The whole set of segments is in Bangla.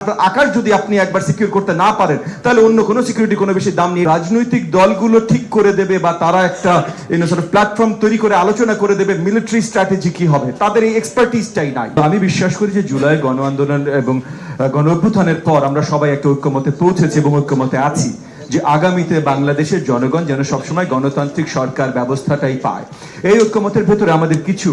আকাশ যদি আপনি একবার সিকিউর করতে না পারেন তাহলে অন্য কোনো সিকিউরিটি কোনো বেশি দাম নেই। রাজনৈতিক দলগুলো ঠিক করে দেবে বা তারা একটা প্ল্যাটফর্ম তৈরি করে আলোচনা করে দেবে মিলিটারি স্ট্র্যাটেজি কি হবে, তাদের এই এক্সপার্টিসটাই নাই। আমি বিশ্বাস করি যে জুলাই গণ আন্দোলন এবং গণ অভ্যুত্থানের পর আমরা সবাই একটা ঐক্যমতে পৌঁছেছি এবং ঐক্যমতে আছি যে আগামীতে বাংলাদেশের জনগণ যেন সবসময় গণতান্ত্রিক সরকার ব্যবস্থাটাই পায়। এই ঐক্যমতের ভেতরে আমাদের কিছু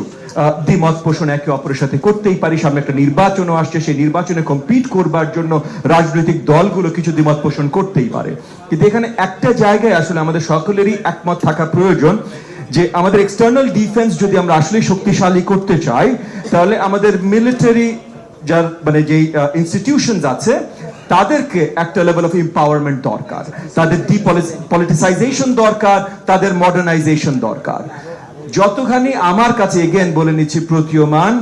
দ্বিমত পোষণ একে অপরের সাথে করতেই পারি। সামনে একটা নির্বাচনও আসছে, সেই নির্বাচনে কম্পিট করবার জন্য রাজনৈতিক দলগুলো কিছু দ্বিমত পোষণ করতেই পারে, কিন্তু এখানে একটা জায়গায় আসলে আমাদের সকলেরই একমত থাকা প্রয়োজন যে আমাদের এক্সটার্নাল ডিফেন্স যদি আমরা আসলে শক্তিশালী করতে চাই তাহলে আমাদের মিলিটারি যার মানে যেই ইনস্টিটিউশনস আছে তাদেরকে একটা লেভেল অফ এম্পাওয়ারমেন্ট দরকার, তাদের ডিপলিটিসাইজেশন দরকার, তাদের মডার্নাইজেশন দরকার। যতখানি আমার কাছে এগেন বলে নিচ্ছি প্রতীয়মান,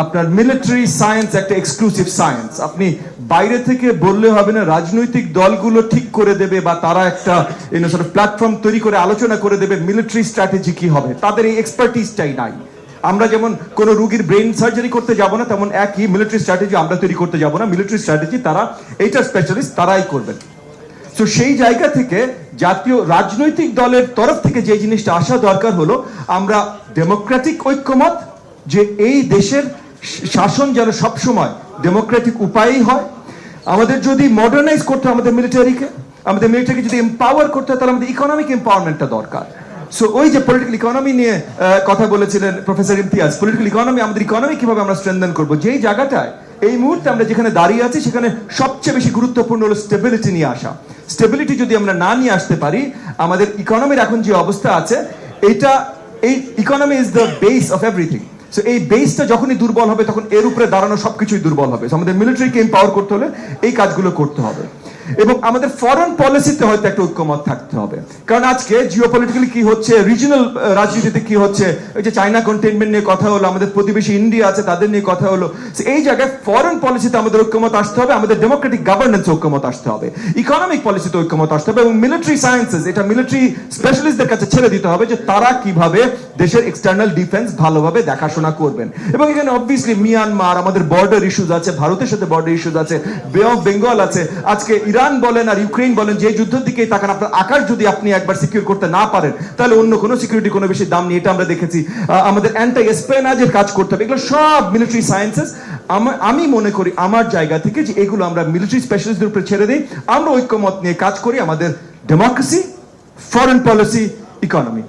আপনার মিলিটারি সায়েন্স একটা এক্সক্লুসিভ সায়েন্স। আপনি বাইরে থেকে বললে হবে না, রাজনৈতিক দলগুলো ঠিক করে দেবে বা তারা একটা প্ল্যাটফর্ম তৈরি করে আলোচনা করে দেবে মিলিটারি স্ট্র্যাটেজি কি হবে, তাদের এই এক্সপার্টিসটাই নাই। আমরা যেমন কোন রোগীর ব্রেন সার্জারি করতে যাব না, তেমন একই মিলিটারি স্ট্র্যাটেজি আমরা তৈরি করতে যাব না। মিলিটারি স্ট্র্যাটেজি তারা এইটার স্পেশালিস্ট, তারাই করবেন। তো সেই জায়গা থেকে জাতীয় রাজনৈতিক দলের তরফ থেকে যে জিনিসটা আসা দরকার হলো আমরা ডেমোক্রেটিক ঐক্যমত, যে এই দেশের শাসন যেন সবসময় ডেমোক্রেটিক উপায়েই হয়। আমাদের যদি মডার্নাইজ করতে হয় আমাদের মিলিটারিকে যদি এম্পাওয়ার করতে হয় তাহলে আমাদের ইকোনমিক এম্পাওয়ারমেন্টটা দরকার। সো ওই যে পলিটিক্যাল ইকোনমি নিয়ে কথা বলেছিলেন প্রফেসর ইমতিয়াজ, পলিটিক্যাল ইকোনমি, আমাদের ইকোনমি কিভাবে আমরা স্ট্রেনথেন করবো, যেই জায়গাটায় এই মুহূর্তে আমরা যেখানে দাঁড়িয়ে আছি সেখানে সবচেয়ে বেশি গুরুত্বপূর্ণ হলো স্টেবিলিটি নিয়ে আসা। স্টেবিলিটি যদি আমরা না নিয়ে আসতে পারি, আমাদের ইকোনমির এখন যে অবস্থা আছে, এই economy is the base of everything. So এই বেসটা যখনই দুর্বল হবে তখন এর উপরে দাঁড়ানো সবকিছুই দুর্বল হবে। আমাদের মিলিটারিকে এম্পাওয়ার করতে হলে এই কাজগুলো করতে হবে এবং আমাদের ফরেন পলিসিতে হয়তো একটা ঐক্যমত থাকতে হবে। কারণ আজকে জিওপলিটিক্যালি কি হচ্ছে, রিজিনাল রাজনীতিতে কি হচ্ছে, ওই যে চায়না কন্টেইনমেন্ট নিয়ে কথা হলো, আমাদের প্রতিবেশী ইন্ডিয়া আছে তাদের নিয়ে কথা হলো, এই জায়গায় ফরেন পলিসিতে আমাদের ঐক্যমত আসতে হবে, আমাদের ডেমোক্রেটিক গভর্নেন্স ঐক্যমত আসতে হবে, ইকোনমিক পলিসিতে ঐক্যমত আসতে হবে এবং মিলিটারি সায়েন্সেস এটা মিলিটারি স্পেশালিস্টদের কাছে ছেড়ে দিতে হবে যে তারা কিভাবে দেশের এক্সটার্নাল ডিফেন্স ভালোভাবে দেখাশোনা করবেন। এবং এখানে অবভিয়াসলি মিয়ানমার, আমাদের বর্ডার ইস্যুজ আছে, ভারতের সাথে বর্ডার ইস্যুজ আছে, বে অফ বেঙ্গল আছে, আজকে ইরান বলেন আর ইউক্রেন বলেন, যে যুদ্ধের দিকেই তাকান, আপনার আকাশ যদি আপনি একবার সিকিউর করতে না পারেন তাহলে অন্য কোনো সিকিউরিটি কোনো বেশি দাম নেই, এটা আমরা দেখেছি। আমাদের অ্যান্টি এসপেনাজের কাজ করতে হবে, এগুলো সব মিলিটারি সায়েন্সেস। আমি মনে করি আমার জায়গা থেকে যে এগুলো আমরা মিলিটারি স্পেশালিস্টদের উপরে ছেড়ে দিই, আমরা ঐক্যমত নিয়ে কাজ করি আমাদের ডেমোক্রেসি, ফরেন পলিসি, ইকোনমি।